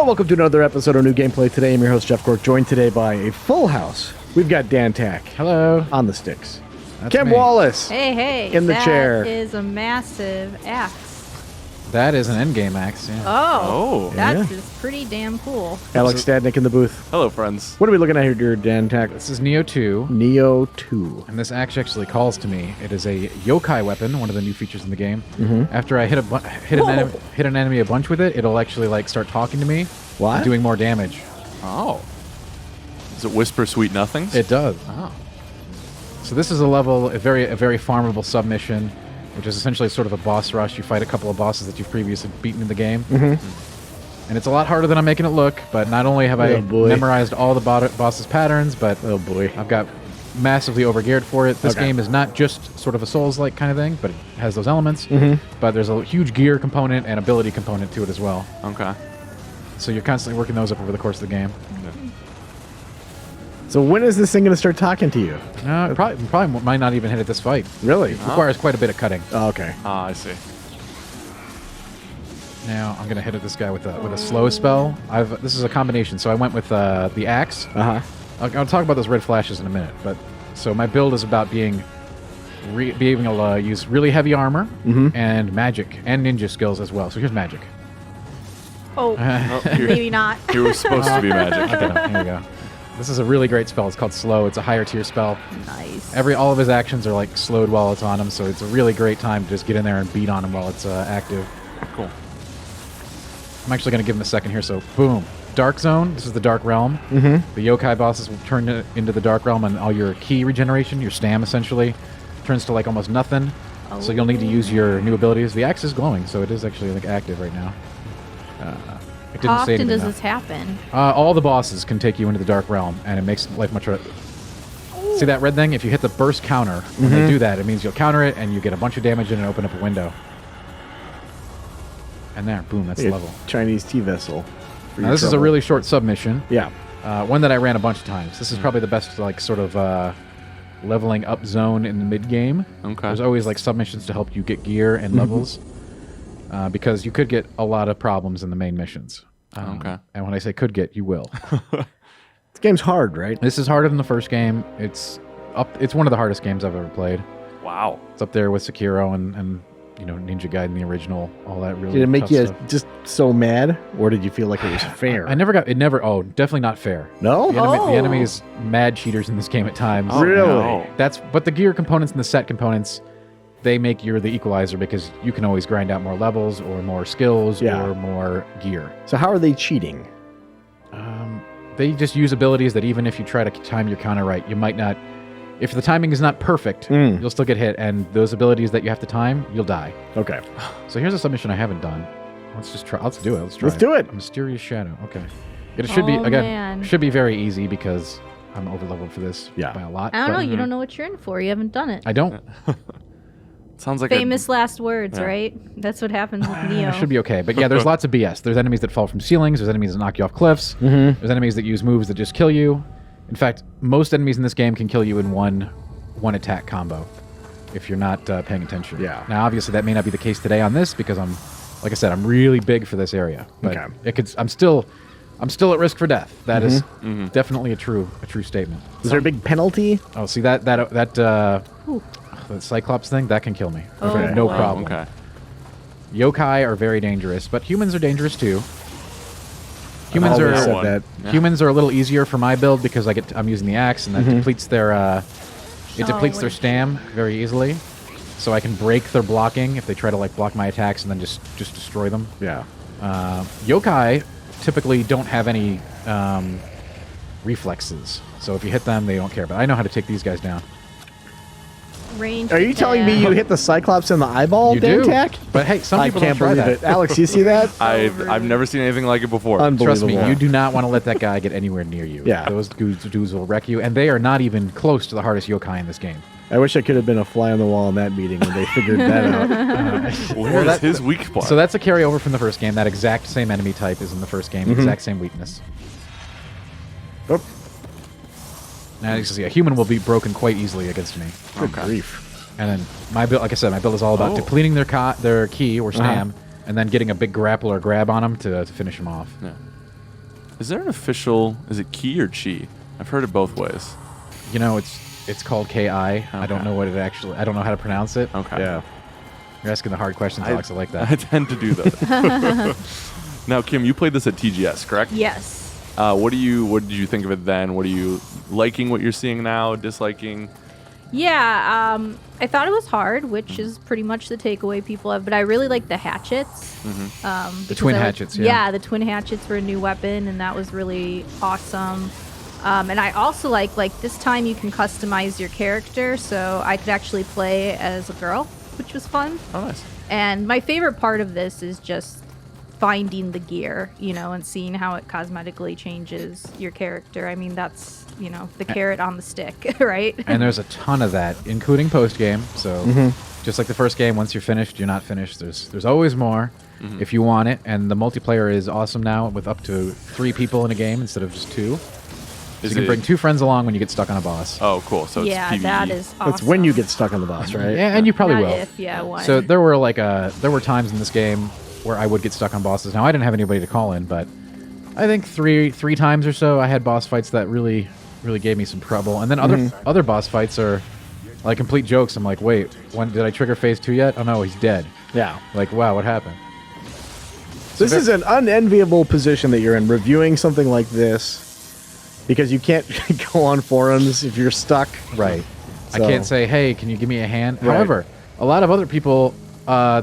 Hello, welcome to another episode of New Gameplay. Today I'm your host, Jeff Cork, joined today by a full house. We've got Dan Tack. Hello. On the sticks. That's Kim me. Wallace. Hey. In the chair. That is a massive axe. That is an endgame axe, yeah. Oh. That's Yeah. just pretty damn cool. Alex Stadnik in the booth. Hello, friends. What are we looking at here, Dan Tack? This is Nioh 2, Nioh 2. and this axe actually calls to me. It is a yokai weapon, one of the new features in the game. Mm-hmm. After I hit an enemy a bunch with it, it'll actually like start talking to me, What? doing more damage. Oh. Does it whisper sweet nothings? It does. Oh. So this is a very farmable submission, which is essentially sort of a boss rush. You fight a couple of bosses that you've previously beaten in the game. Mm-hmm. And it's a lot harder than I'm making it look, but not only have I memorized all the boss's patterns, but I've got massively overgeared for it. This game is not just sort of a Souls-like kind of thing, but it has those elements. But there's a huge gear component and ability component to it as well. Okay. So you're constantly working those up over the course of the game. So when is this thing going to start talking to you? Probably might not even hit it this fight. Really? It requires quite a bit of cutting. Oh, okay. Ah, I see. Now I'm gonna hit at this guy with a slow spell. This is a combination, so I went with the axe. I'll talk about those red flashes in a minute, but so my build is about being able to use really heavy armor and magic and ninja skills as well. So here's magic. Oh, maybe not. You were supposed to be magic. Okay, here we go. This is a really great spell. It's called Slow. It's a higher tier spell. Nice. All of his actions are like slowed while it's on him, so it's a really great time to just get in there and beat on him while it's active. Cool. I'm actually going to give him a second here, so boom. Dark Zone, this is the Dark Realm. The yokai bosses will turn into the Dark Realm, and all your ki regeneration, your stam essentially, turns to like almost nothing. So you'll need to use your new abilities. The axe is glowing, so it is actually like active right now. It didn't How say often does anything, this happen? all the bosses can take you into the Dark Realm, and it makes life much harder. See that red thing? If you hit the burst counter, when they do that, it means you'll counter it, and you get a bunch of damage and open up a window. And there, boom, that's the level. Chinese tea vessel. Now, this is a really short submission. Yeah. One that I ran a bunch of times. This is probably the best, like, sort of leveling up zone in the mid-game. Okay. There's always, like, submissions to help you get gear and levels. Because you could get a lot of problems in the main missions. Okay. And when I say could get, you will. This game's hard, right? This is harder than the first game. It's one of the hardest games I've ever played. Wow. It's up there with Sekiro and Ninja Gaiden, the original, all that really. Did it make tough you stuff. just so mad, or did you feel like it was fair? Definitely not fair. No? The enemy's mad cheaters in this game at times. Oh, really? No. But the gear components and the set components, they make you the equalizer because you can always grind out more levels or more skills or more gear. So how are they cheating? They just use abilities that even if you try to time your counter right, you might not. If the timing is not perfect, you'll still get hit, and those abilities that you have to time, you'll die. Okay. So here's a submission I haven't done. Let's just try. Let's do it. Let's do it. A mysterious shadow. Okay. It should be man. should be very easy because I'm overleveled for this by a lot. I don't know. You don't know what you're in for. You haven't done it. I don't. Sounds like Famous last words, right? That's what happens with Nioh. It should be okay. But yeah, there's lots of BS. There's enemies that fall from ceilings. There's enemies that knock you off cliffs. There's enemies that use moves that just kill you. In fact, most enemies in this game can kill you in one attack combo if you're not paying attention. Yeah. Now, obviously, that may not be the case today on this because like I said, I'm really big for this area. But I'm still at risk for death. That is definitely a true statement. Is there a big penalty? Oh, see that the Cyclops thing that can kill me. Okay. No Wow. problem. Okay. Yokai are very dangerous, but humans are dangerous too. Humans I've always are said that. humans are a little easier for my build because I'm using the axe and that depletes their depletes their stam very easily. So I can break their blocking if they try to like block my attacks and then just destroy them. Yeah. Yokai typically don't have any reflexes. So if you hit them, they don't care. But I know how to take these guys down. Range Are you telling me you hit the Cyclops in the eyeball, You Dan do. Tack? But hey, some I people can't don't try believe that. it. Alex, you see that? I've never seen anything like it before. Trust me, Unbelievable. you do not want to let that guy get anywhere near you. Yeah. Those dudes will wreck you, and they are not even close to the hardest yokai in this game. I wish I could have been a fly on the wall in that meeting when they figured that out. Where's his weak spot? So that's a carryover from the first game. That exact same enemy type is in the first game. Exact same weakness. Oh, Now you can see a human will be broken quite easily against me. good grief. And then my build, like I said, my build is all about depleting their ki or stam, and then getting a big grapple or grab on them to finish them off. Yeah. Is there an official? Is it Ki or Chi? I've heard it both ways. You know, it's called Ki. I don't know what it actually. I don't know how to pronounce it. Okay. Yeah. You're asking the hard questions, Alex. I like that. I tend to do those. Now, Kim, you played this at TGS, correct? Yes. What did you think of it then? What are you liking? What you're seeing now? Disliking? Yeah, I thought it was hard, which is pretty much the takeaway people have. But I really like the hatchets. The twin hatchets, yeah. Yeah, the twin hatchets were a new weapon, and that was really awesome. And I also like this time you can customize your character, so I could actually play as a girl, which was fun. Oh, nice. And my favorite part of this is just finding the gear, and seeing how it cosmetically changes your character. I mean, that's, the carrot on the stick, right? And there's a ton of that, including post-game. So just like the first game, once you're finished, you're not finished. There's always more if you want it. And the multiplayer is awesome now with up to 3 people in a game instead of just 2. So you can bring 2 friends along when you get stuck on a boss. Oh, cool. So it's PvE. That is awesome. That's when you get stuck on the boss, right? Yeah, and you probably Not will. if, yeah, when. So there were times in this game where I would get stuck on bosses. Now I didn't have anybody to call in, but I think three times or so I had boss fights that really gave me some trouble. And then other boss fights are like complete jokes. I'm like, wait, when did I trigger phase 2 yet? Oh no, he's dead. Yeah. Like, wow, what happened? This is an unenviable position that you're in, reviewing something like this, because you can't go on forums if you're stuck. Right. So- I can't say, hey, can you give me a hand? Right. However, a lot of other people, I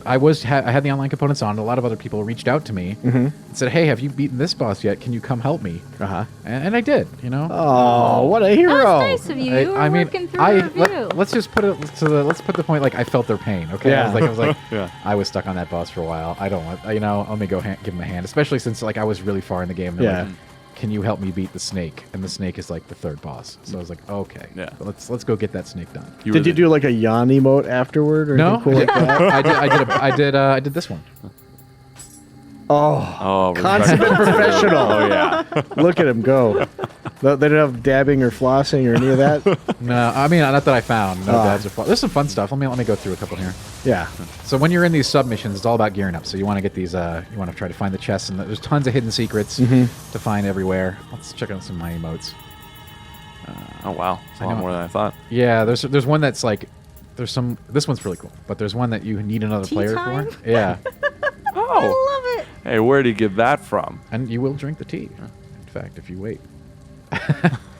had the online components on. A lot of other people reached out to me and said, hey, have you beaten this boss yet? Can you come help me? Uh-huh. And I did, Oh, what a That hero. was nice of you. You were working through a review. let's just put it to let's put the point like I felt their pain. Okay, Yeah. I was like, Yeah. I was stuck on that boss for a while. I don't want, let me go give him a hand, especially since like I was really far in the game. They're Yeah. like, can you help me beat the snake? And the snake is like the 3rd boss. So I was like, okay, Yeah. let's go get that snake done. Did you do like a yawn emote afterward or No, anything cool like that? I did this one. Oh, Oh, consummate professional. Oh yeah. Look at him go. They don't have dabbing or flossing or any of that? No, I mean not that I found. No Oh. dabs or fun. There's some fun stuff. Let me go through a couple here. Yeah. So when you're in these submissions, it's all about gearing up. So you want to get these. You want to try to find the chests, and there's tons of hidden secrets to find everywhere. Let's check out some of my emotes. Oh wow. It's a I lot know. more than I thought. Yeah, there's one that's like this one's really cool, but there's one that you need another Tea player time? for. Yeah, I love it. Hey, where did you get that from? and you will drink the tea. In fact, if you wait.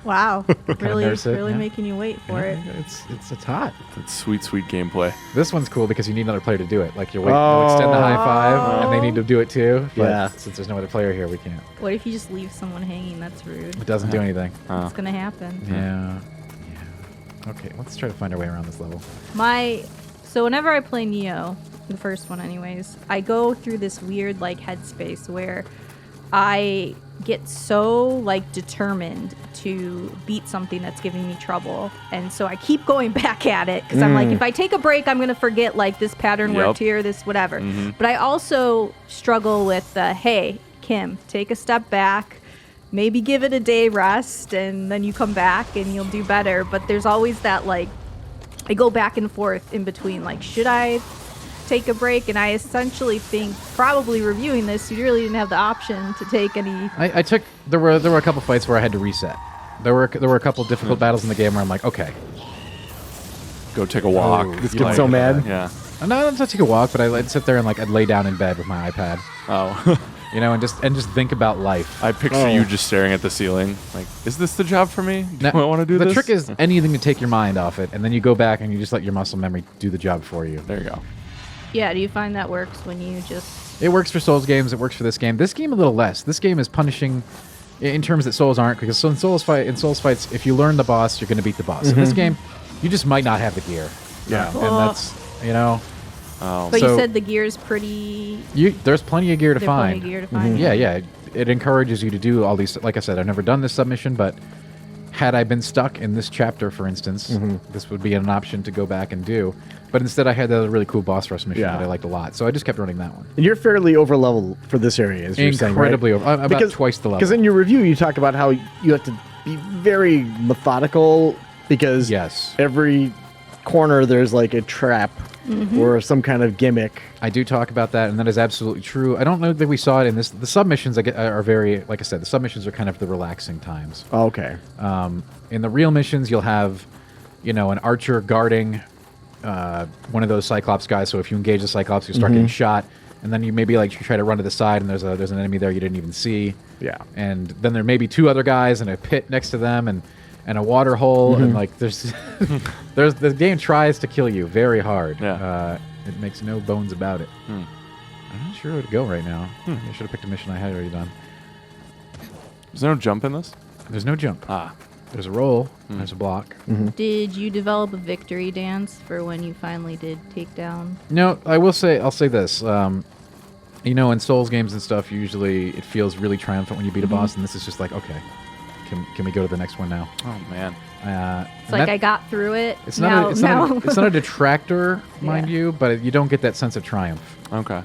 Wow. Really, nurse it, really yeah. making you wait for it. It's hot. That's sweet gameplay. This one's cool because you need another player to do it. Like you're waiting, they'll extend the high five, and they need to do it too. But Yeah. since there's no other player here, we can't. What if you just leave someone hanging? That's rude. It doesn't do anything. It's gonna happen. Yeah. Okay, let's try to find our way around this level. So whenever I play Nioh, the first one anyways, I go through this weird like headspace where I get so like determined to beat something that's giving me trouble, and so I keep going back at it because I'm like, if I take a break, I'm gonna forget like this pattern worked here, this whatever. But I also struggle with hey, Kim, take a step back. Maybe give it a day rest, and then you come back and you'll do better. But there's always that like, I go back and forth in between. Like, should I take a break? And I essentially think probably reviewing this, you really didn't have the option to take any. I took there were a couple fights where I had to reset. There were a couple difficult battles in the game where I'm like, okay, Go take a walk. This gets so mad. Yeah. no, not take a walk, but I'd sit there and like I'd lay down in bed with my iPad, Oh. and just think about life. I picture you just staring at the ceiling. Like, is this the job for me? Do I want to do the this? trick is anything to take your mind off it, and then you go back and you just let your muscle memory do the job for you. There you go. Yeah, do you find that works when you just. It works for Souls games. It works for this game. This game a little less. This game is punishing in terms that Souls aren't, because in Souls fights, if you learn the boss, you're going to beat the boss. In this game, you just might not have the gear. Yeah. And that's But you so- said the gear's pretty. there's plenty of gear to There's find. plenty of gear to find. Yeah. It encourages you to do all these. Like I said, I've never done this submission, but had I been stuck in this chapter, for instance, this would be an option to go back and do. But instead, I had that really cool boss rush mission Yeah. that I liked a lot, so I just kept running that one. And you're fairly over level for this area, as you're saying, right? Incredibly over, about twice the level. Because in your review, you talk about how you have to be very methodical because Yes. every corner there's like a trap or some kind of gimmick. I do talk about that, and that is absolutely true. I don't know that we saw it in this. The submissions are very, like I said, the submissions are kind of the relaxing times. Oh, okay. In the real missions, you'll have, an archer guarding one of those Cyclops guys. So if you engage the Cyclops, you start getting shot, and then you maybe you try to run to the side, and there's an enemy there you didn't even see. Yeah. And then there may be 2 other guys in a pit next to them, and a water hole, and there's the game tries to kill you very hard. Yeah. It makes no bones about it. I'm not sure where to go right now. I should have picked a mission I had already done. Is there no jump in this? There's no jump. Ah. There's a roll. There's a block. Did you develop a victory dance for when you finally did take down? No, I'll say this. In Souls games and stuff, usually it feels really triumphant when you beat a boss, and this is just like, okay, can we go to the next one now? Oh man. It's like I got through it. It's not a detractor, mind you, but you don't get that sense of triumph. Okay.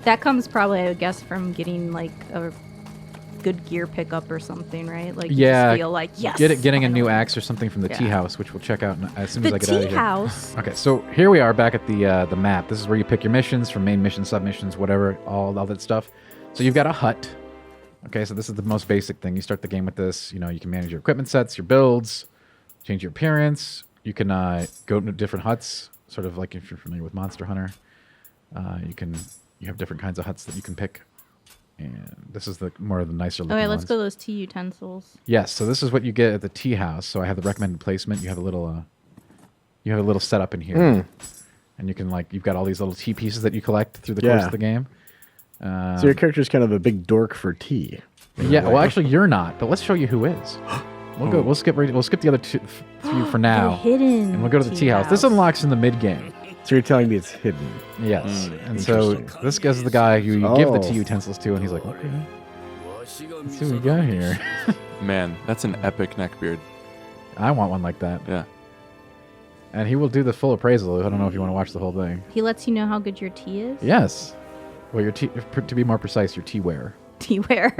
That comes probably, I guess, from getting a good gear pickup or something, right? You just feel like, yes. Getting a new finally. axe or something from the tea house, which we'll check out as soon as The I get out of tea here. house. Okay, so here we are back at the map. This is where you pick your missions from main missions, submissions, whatever, all that stuff. So you've got a hut. Okay, so this is the most basic thing. You start the game with this. You can manage your equipment sets, your builds, change your appearance. You can go to different huts, sort of like if you're familiar with Monster Hunter. You have different kinds of huts that you can pick. And this is more of the nicer looking Okay, let's ones. go to those tea utensils. Yes, so this is what you get at the tea house. So I have the recommended placement. You have a little setup in here. And you can you've got all these little tea pieces that you collect through the course of the game. So your character's kind of a big dork for tea. Yeah, well, actually, you're not. But let's show you who is. We'll skip the other few for now, The hidden and we'll go to the tea house. This unlocks in the mid game. So you're telling me it's hidden. Yes, and so this guy's the guy who you give the tea utensils to, and he's like, okay, let's see what we got here. Man, that's an epic neckbeard. I want one like that. Yeah. And he will do the full appraisal. I don't know if you want to watch the whole thing. He lets you know how good your tea is? Yes. Well, your tea, to be more precise, your tea wear. Tea wear.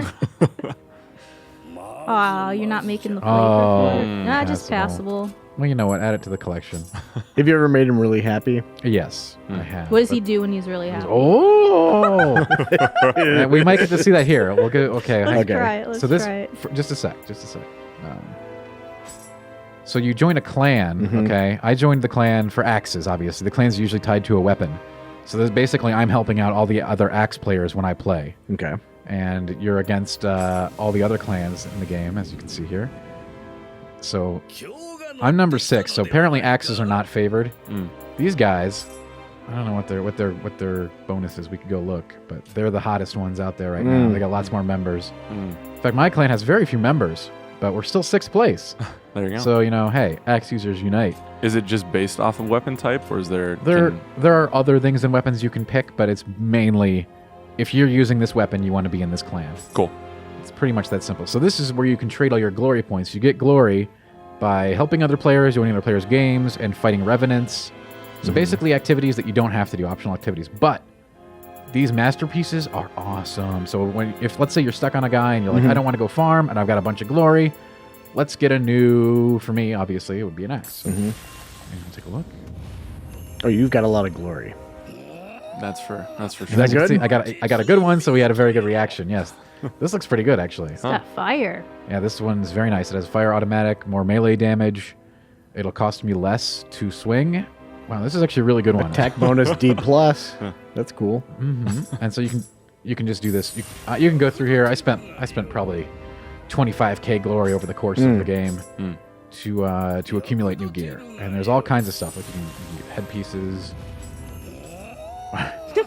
Oh, you're not making the flavor for it. Nah, just passable. Well, you know what? Add it to the collection. Have you ever made him really happy? Yes, I have. What does he do when he's really happy? Oh! We might get to see that here. We'll go. Okay. Let's try it. Let's so this, try it. Just a sec. So you join a clan, okay? I joined the clan for axes, obviously. The clan's usually tied to a weapon. So this basically, I'm helping out all the other axe players when I play. Okay. And you're against all the other clans in the game, as you can see here. So I'm number 6. So apparently axes are not favored. These guys, I don't know what their bonus is. We could go look, but they're the hottest ones out there right now. They got lots more members. In fact, my clan has very few members, but we're still 6th place. There you go. So hey, axe users unite. Is it just based off of weapon type, or is there? There are other things than weapons you can pick, but it's mainly if you're using this weapon, you want to be in this clan. Cool. It's pretty much that simple. So this is where you can trade all your glory points. You get glory by helping other players, joining other players' games, and fighting revenants. So basically activities that you don't have to do, optional activities. But these masterpieces are awesome. So if let's say you're stuck on a guy and you're like, I don't want to go farm, and I've got a bunch of glory, let's get a new, for me, obviously, it would be an axe. So, and take a look. Oh, you've got a lot of glory. That's for sure. Is that good? See, I got a good one, so we had a very good reaction. Yes, this looks pretty good actually. It's got fire. Yeah, this one's very nice. It has fire automatic, more melee damage. It'll cost me less to swing. Wow, this is actually a really good one. Attack bonus D+. That's cool. And so you can just do this. You can go through here. I spent probably 25k glory over the course of the game to accumulate new gear. And there's all kinds of stuff. Like you can get headpieces. He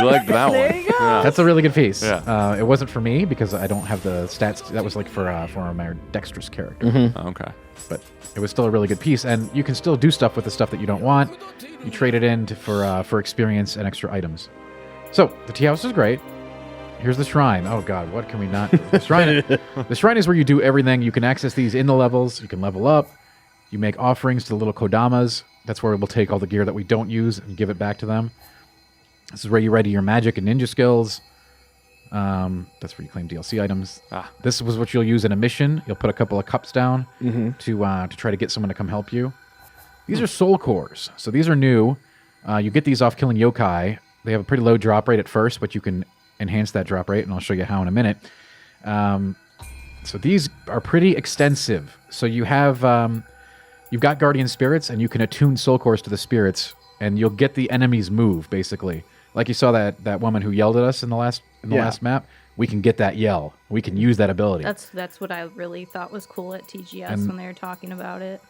liked that one. There you go. Yeah. That's a really good piece. Yeah. It wasn't for me because I don't have the stats. That was like for my dexterous character. Okay. But it was still a really good piece, and you can still do stuff with the stuff that you don't want. You trade it in for experience and extra items. So the tea house is great. Here's the shrine. Oh God, what can we not? The shrine is where you do everything. You can access these in the levels. You can level up. You make offerings to the little kodamas. That's where we'll take all the gear that we don't use and give it back to them. This is where you ready your magic and ninja skills. That's where you claim DLC items. This was what you'll use in a mission. You'll put a couple of cups down to try to get someone to come help you. These are soul cores. So these are new. You get these off killing yokai. They have a pretty low drop rate at first, but you can enhance that drop rate, and I'll show you how in a minute. So these are pretty extensive. So you have you've got guardian spirits, and you can attune soul cores to the spirits, and you'll get the enemy's move basically. Like you saw that woman who yelled at us in the last map. We can get that yell. We can use that ability. That's what I really thought was cool at TGS when they were talking about it.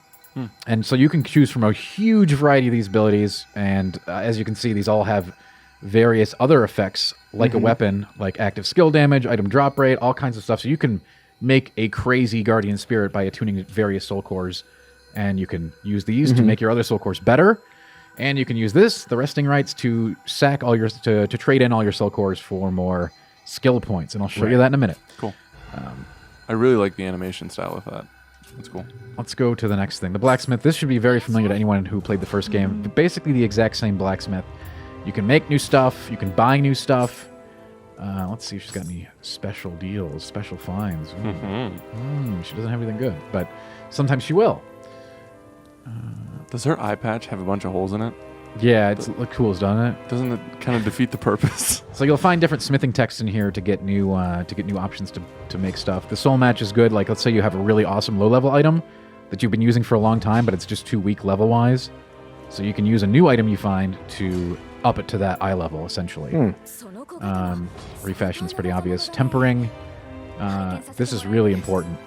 And so you can choose from a huge variety of these abilities, and as you can see, these all have various other effects, like a weapon, like active skill damage, item drop rate, all kinds of stuff. So you can make a crazy guardian spirit by attuning various soul cores, and you can use these to make your other soul cores better. And you can use the resting rights, to sack all your to trade in all your soul cores for more skill points, and I'll show you that in a minute. Cool. I really like the animation style with that. That's cool. Let's go to the next thing. The blacksmith. This should be very familiar to anyone who played the first game. Basically the exact same blacksmith. You can make new stuff. You can buy new stuff. Let's see if she's got any special deals, special finds. She doesn't have anything good, but sometimes she will. Does her eye patch have a bunch of holes in it? Yeah, it's look cool, doesn't it? Doesn't it kind of defeat the purpose? So you'll find different smithing texts in here to get new options to make stuff. The soul match is good. Like, let's say you have a really awesome low level item that you've been using for a long time, but it's just too weak level wise. So you can use a new item you find to up it to that eye level, essentially. Refashion is pretty obvious. Tempering. This is really important.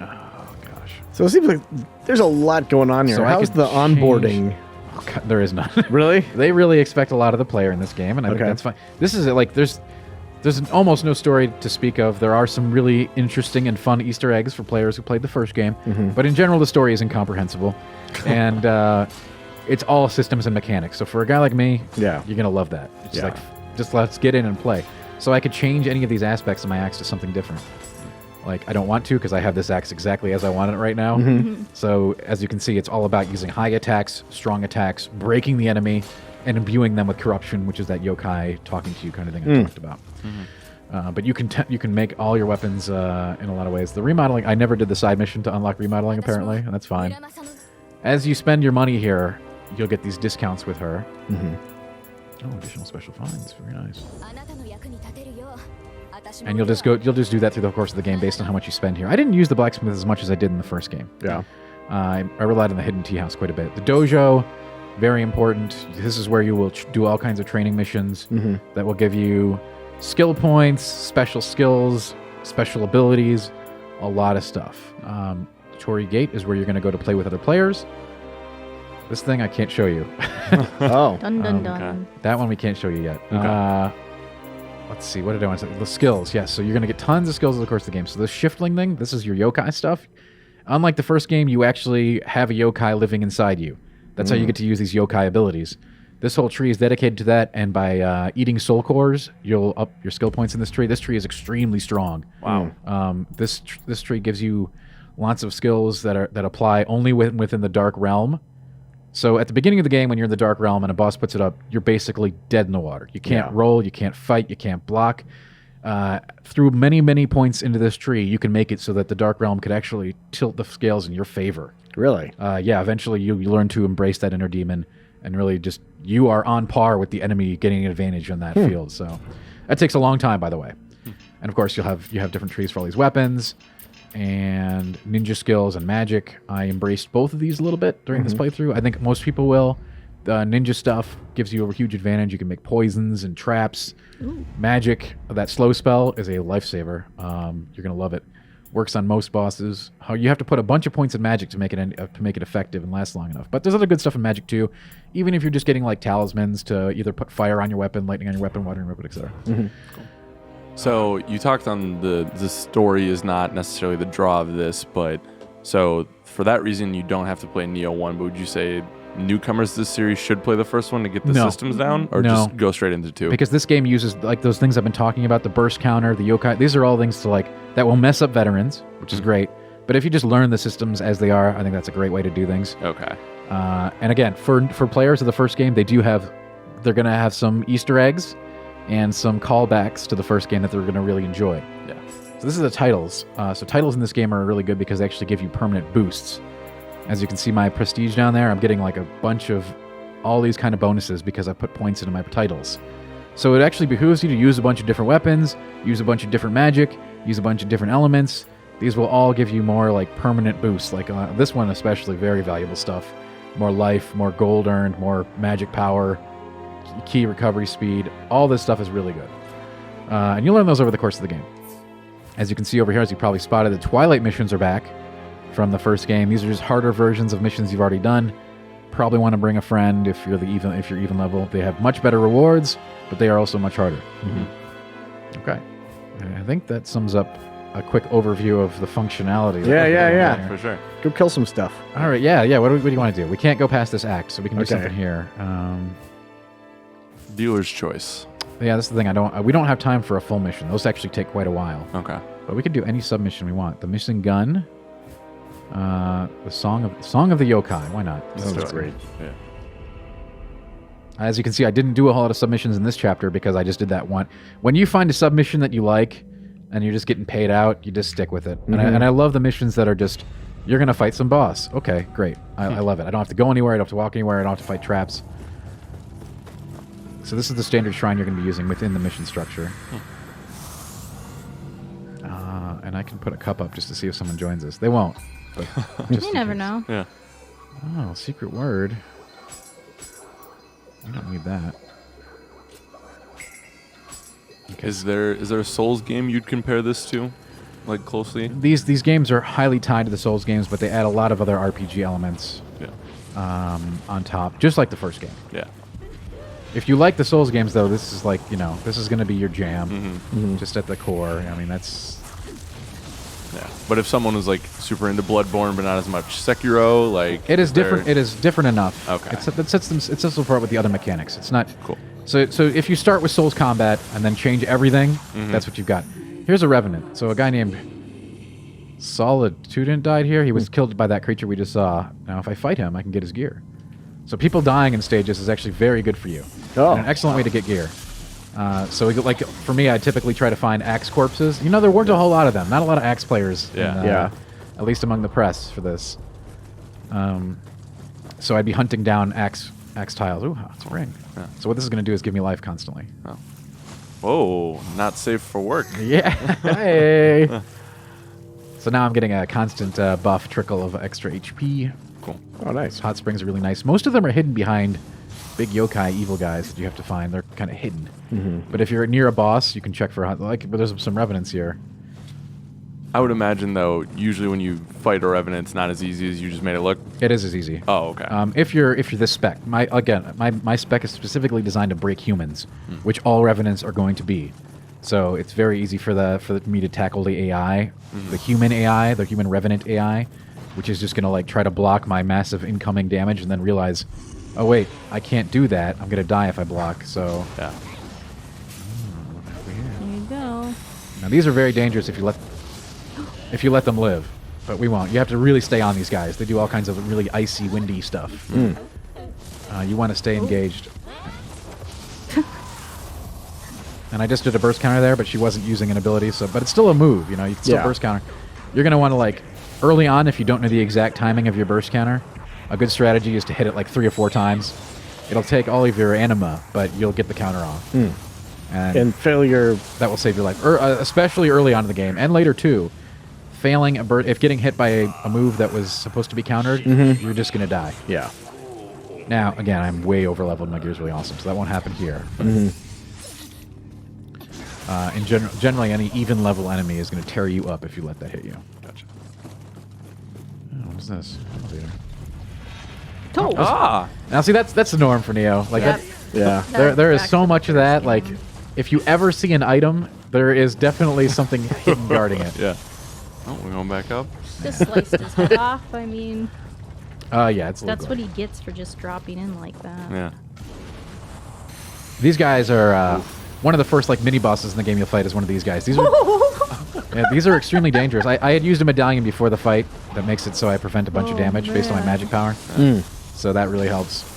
Oh gosh. So it seems like there's a lot going on here. So How's the onboarding? Oh, God, there is none. Really? They really expect a lot of the player in this game, and I think that's fine. This is like there's almost no story to speak of. There are some really interesting and fun Easter eggs for players who played the first game, but in general, the story is incomprehensible, and it's all systems and mechanics. So for a guy like me, you're gonna love that. It's like just let's get in and play. So I could change any of these aspects of my axe to something different. Like, I don't want to because I have this axe exactly as I want it right now. So, as you can see, it's all about using high attacks, strong attacks, breaking the enemy, and imbuing them with corruption, which is that yokai talking to you kind of thing I talked about. But you can make all your weapons in a lot of ways. The remodeling, I never did the side mission to unlock remodeling, apparently, and that's fine. As you spend your money here, you'll get these discounts with her. Oh, additional special finds. Very nice. And you'll just do that through the course of the game based on how much you spend here. I didn't use the blacksmith as much as I did in the first game. I relied on the hidden tea house quite a bit. The dojo, very important. This is where you will do all kinds of training missions that will give you skill points, special skills, special abilities, a lot of stuff. Torii Gate is where you're going to go to play with other players. This thing I can't show you. Oh. Dun dun dun. That one we can't show you yet. Let's see, what did I want to say? The skills, yes. So you're going to get tons of skills over the course of the game. So this shiftling thing, this is your yokai stuff. Unlike the first game, you actually have a yokai living inside you. That's how you get to use these yokai abilities. This whole tree is dedicated to that, and by eating soul cores, you'll up your skill points in this tree. This tree is extremely strong. Wow. This tree gives you lots of skills that apply only within the Dark Realm. So at the beginning of the game, when you're in the Dark Realm and a boss puts it up, you're basically dead in the water. You can't roll, you can't fight, you can't block. Through many, many points into this tree, you can make it so that the Dark Realm could actually tilt the scales in your favor. Really? Eventually you learn to embrace that inner demon, and really just, you are on par with the enemy getting an advantage on that field. So that takes a long time, by the way. And of course, you have different trees for all these weapons and ninja skills and magic. I embraced both of these a little bit during this playthrough. I think most people will. The ninja stuff gives you a huge advantage. You can make poisons and traps. Magic, that slow spell, is a lifesaver. You're gonna love it. Works on most bosses. How you have to put a bunch of points in magic to make it effective and last long enough. But there's other good stuff in magic too. Even if you're just getting like talismans to either put fire on your weapon, lightning on your weapon, water on your weapon, etc. Cool. So you talked on the story is not necessarily the draw of this, but so for that reason you don't have to play Nioh 1, but would you say newcomers to this series should play the first one to get the systems down, or just go straight into 2? Because this game uses like those things I've been talking about, the burst counter, the yokai. These are all things that will mess up veterans, which is great. But if you just learn the systems as they are, I think that's a great way to do things. Okay. And again, for players of the first game, they're going to have some Easter eggs and some callbacks to the first game that they're going to really enjoy. Yeah. So this is the titles. So titles in this game are really good because they actually give you permanent boosts. As you can see my prestige down there, I'm getting like a bunch of all these kind of bonuses because I put points into my titles. So it actually behooves you to use a bunch of different weapons, use a bunch of different magic, use a bunch of different elements. These will all give you more like permanent boosts. Like this one especially, very valuable stuff. More life, more gold earned, more magic power, key recovery speed. All this stuff is really good. And you'll learn those over the course of the game. As you can see over here, as you probably spotted, the Twilight missions are back from the first game. These are just harder versions of missions you've already done. Probably want to bring a friend if you're even level. They have much better rewards, but they are also much harder. Okay. And I think that sums up a quick overview of the functionality. Yeah. For sure. Go kill some stuff. All right, yeah. What do you want to do? We can't go past this act, so we can do something here. Dealer's choice. Yeah, that's the thing. We don't have time for a full mission. Those actually take quite a while. Okay. But we could do any submission we want. The missing gun. The song of the yokai. Why not? Sounds great. Yeah. As you can see, I didn't do a whole lot of submissions in this chapter because I just did that one. When you find a submission that you like and you're just getting paid out, you just stick with it. And I love the missions that are just, you're going to fight some boss. Okay, great. I love it. I don't have to go anywhere. I don't have to walk anywhere. I don't have to fight traps. So this is the standard shrine you're going to be using within the mission structure. And I can put a cup up just to see if someone joins us. They won't. But You never know. Yeah. Oh, secret word. I don't need that. Okay. Is there a Souls game you'd compare this to, like closely? These games are highly tied to the Souls games, but they add a lot of other RPG elements on top, just like the first game. Yeah. If you like the Souls games, though, this is like, this is going to be your jam, just at the core. I mean, that's... Yeah. But if someone was like super into Bloodborne, but not as much Sekiro, like... It is different. It is different enough. Okay. It sets apart with the other mechanics. It's not... Cool. So if you start with Souls combat and then change everything, that's what you've got. Here's a Revenant. So a guy named Solitude died here. He was killed by that creature we just saw. Now, if I fight him, I can get his gear. So people dying in stages is actually very good for you. Oh. And an excellent way to get gear. So like for me, I typically try to find axe corpses. There weren't a whole lot of them. Not a lot of axe players. Yeah. At least among the press for this. So I'd be hunting down axe tiles. Ooh, it's a ring. Yeah. So what this is going to do is give me life constantly. Oh. Whoa, not safe for work. Yeah. Hey. So now I'm getting a constant buff trickle of extra HP. Cool. Oh, nice. Hot springs are really nice. Most of them are hidden behind big yokai evil guys that you have to find. They're kind of hidden. But if you're near a boss, you can check for but there's some revenants here. I would imagine, though, usually when you fight a Revenant, it's not as easy as you just made it look. It is as easy. Oh, okay. If you're this spec, my spec is specifically designed to break humans, which all revenants are going to be. So it's very easy for me to tackle the AI, the human AI, the human revenant AI, which is just going to try to block my massive incoming damage and then realize, oh wait, I can't do that. I'm going to die if I block. So Yeah. There you go. now these are very dangerous if you let them live, but we won't. You have to really stay on these guys. They do all kinds of really icy, windy stuff. You want to stay engaged. And I just did a burst counter there, but she wasn't using an ability, but it's still a move. You can still burst counter. You're going to want to early on, if you don't know the exact timing of your burst counter, a good strategy is to hit it 3 or 4 times. It'll take all of your anima, but you'll get the counter off. And failure... That will save your life, especially early on in the game, and later too. Failing if getting hit by a move that was supposed to be countered, you're just going to die. Yeah. Now, again, I'm way over leveled. My gear's really awesome, so that won't happen here. In generally, any even level enemy is going to tear you up if you let that hit you. Gotcha. Oh, what is this? Elevator. Oh. Ah! Now, see, that's the norm for Nioh. Yep. Yeah. There is Back so to much of the that. first game. If you ever see an item, there is definitely something hidden guarding it. Yeah. Oh, we're going back up. Just sliced his head off. I mean, Yeah, it's a that's little what he gets for just dropping in like that. Yeah. These guys are one of the first mini bosses in the game you'll fight is one of these guys. These are extremely dangerous. I had used a medallion before the fight that makes it so I prevent a bunch of damage based on my magic power. So that really helps.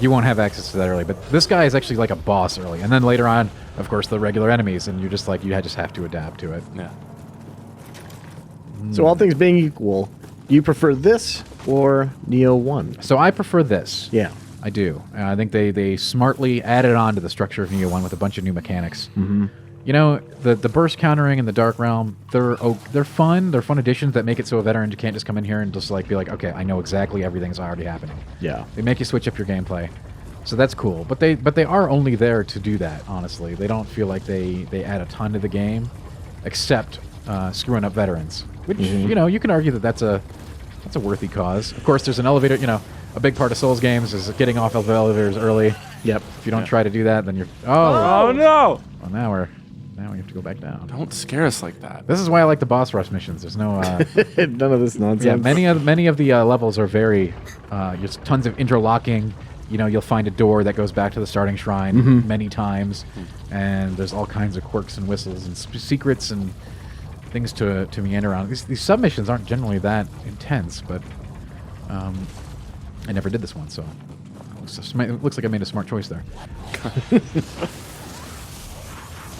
You won't have access to that early, but this guy is actually like a boss early, and then later on, of course, the regular enemies, and you're just you just have to adapt to it. Yeah. So all things being equal, do you prefer this or Nioh 1? So I prefer this. Yeah. I do. I think they smartly added on to the structure of Nioh 1 with a bunch of new mechanics. Mm-hmm. You know, the burst countering and the Dark Realm, they're fun. They're fun additions that make it so a veteran can't just come in here and just like be like, okay, I know exactly everything's already happening. Yeah. They make you switch up your gameplay. So that's cool. But they are only there to do that, honestly. They don't feel like they add a ton to the game, except screwing up veterans. Which, you know, you can argue that that's a worthy cause. Of course, there's an elevator, you know, a big part of Souls games is getting off of elevators early. Yep. If you don't try to do that, then you're... Oh, no! Well, now we have to go back down. Don't scare us like that. This is why I like the boss rush missions. There's no... None of this nonsense. Yeah, many of the levels are very... there's tons of interlocking. You know, you'll find a door that goes back to the starting shrine many times. And there's all kinds of quirks and whistles and secrets and things to meander around. These submissions aren't generally that intense, but... I never did this one, so... It looks like I made a smart choice there.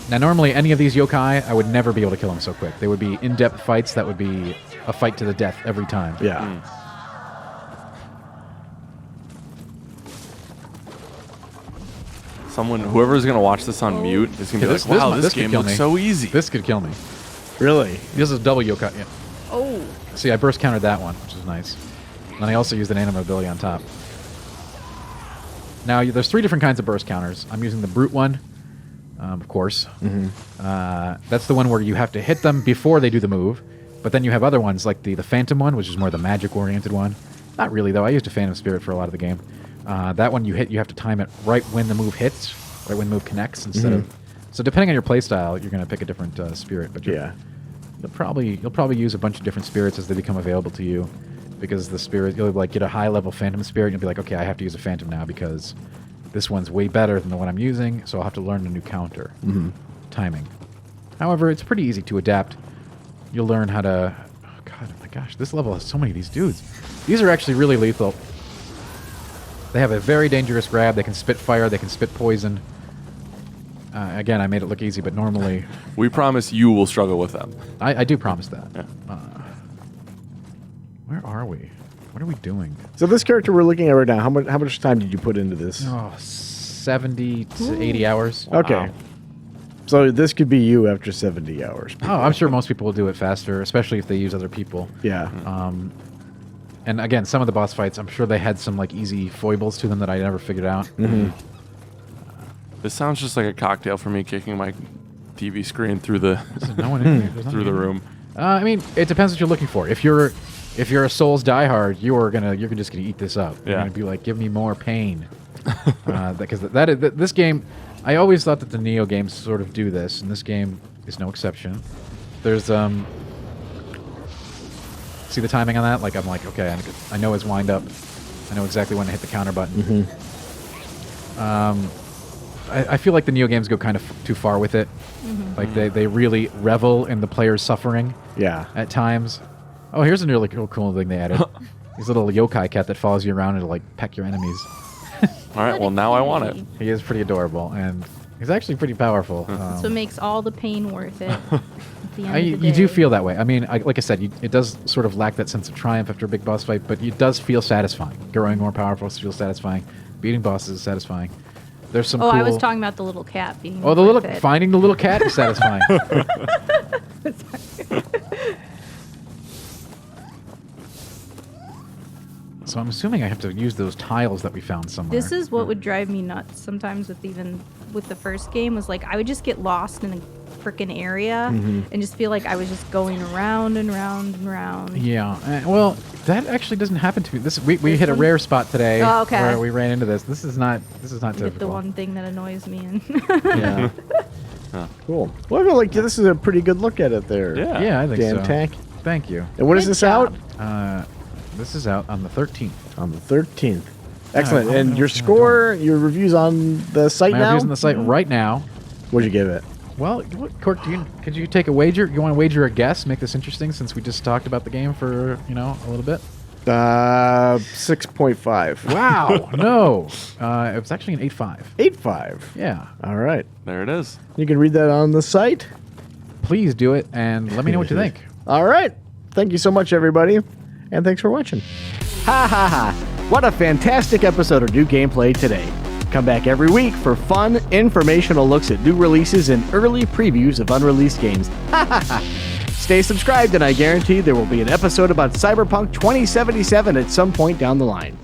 Now, normally, any of these yokai, I would never be able to kill them so quick. They would be in-depth fights that would be a fight to the death every time. Yeah. Whoever's going to watch this on mute is going to be like, wow, this game looks so easy. This could kill me. Really? This is double yokai. Yeah. Oh. See, I burst countered that one, which is nice. And I also used an anima ability on top. Now, there's 3 different kinds of burst counters. I'm using the brute one, of course. That's the one where you have to hit them before they do the move. But then you have other ones, like the phantom one, which is more the magic-oriented one. Not really, though. I used a phantom spirit for a lot of the game. That one you have to time it right when the move hits, right when the move connects, instead of... So depending on your playstyle, you're going to pick a different spirit. But you'll probably use a bunch of different spirits as they become available to you. Because the spirit, you'll like get a high-level phantom spirit, and you'll be like, okay, I have to use a phantom now because this one's way better than the one I'm using, so I'll have to learn a new counter. Timing. However, it's pretty easy to adapt. You'll learn how to... Oh, God, oh my gosh, this level has so many of these dudes. These are actually really lethal. They have a very dangerous grab. They can spit fire. They can spit poison. Again, I made it look easy, but normally... We promise you will struggle with them. I do promise that. Yeah. Where are we? What are we doing? So this character we're looking at right now, how much time did you put into this? Oh, 70 to 80 hours. Okay. Wow. So this could be you after 70 hours. Oh, I'm sure most people will do it faster, especially if they use other people. Yeah. And again, some of the boss fights, I'm sure they had some like easy foibles to them that I never figured out. This sounds just like a cocktail for me kicking my TV screen through the No one in here. There's through the nothing in room. here. I mean, it depends what you're looking for. If you're a Souls diehard, you're just gonna eat this up. You're gonna be like, give me more pain. Because this game, I always thought that the Nioh games sort of do this, and this game is no exception. There's see the timing on that? Like I'm like, okay, I know it's wind up. I know exactly when to hit the counter button. I feel like the Nioh games go kind of too far with it. Like they really revel in the player's suffering. Yeah. At times. Oh, here's a really cool thing they added. These little yokai cat that follows you around and like peck your enemies. All right, well now I want it. He is pretty adorable, and he's actually pretty powerful. So it makes all the pain worth it. At the end of the You do day. feel that way. I mean, like I said, it does sort of lack that sense of triumph after a big boss fight, but it does feel satisfying. Growing more powerful feels satisfying. Beating bosses is satisfying. There's some. Oh, cool... I was talking about the little cat being. Oh, worth it. finding the little cat is satisfying. So I'm assuming I have to use those tiles that we found somewhere. This is what would drive me nuts sometimes with the first game was like I would just get lost in a freaking area and just feel like I was just going around and round and round. Yeah. Well, that actually doesn't happen to me. We hit a rare spot today where we ran into this. This is not typical. The one thing that annoys me. And Yeah. Cool. Well, I feel like this is a pretty good look at it there. Yeah, I think so. Dan Tack. Thank you. And when is Good this job. out? This is out on the 13th. On the 13th. Excellent. well, And no, your no, score, your reviews on the site My now? reviews on the site right now. What'd you give it? Well, Cork, could you take a wager? You want to wager a guess? Make this interesting since we just talked about the game for, a little bit? 6.5. Wow. No. It was actually an 8.5. 8.5. Yeah. All right. There it is. You can read that on the site. Please do it and let me know what you think. All right. Thank you so much, everybody. And thanks for watching. Ha ha ha. What a fantastic episode of new gameplay today. Come back every week for fun, informational looks at new releases and early previews of unreleased games. Stay subscribed and I guarantee there will be an episode about Cyberpunk 2077 at some point down the line.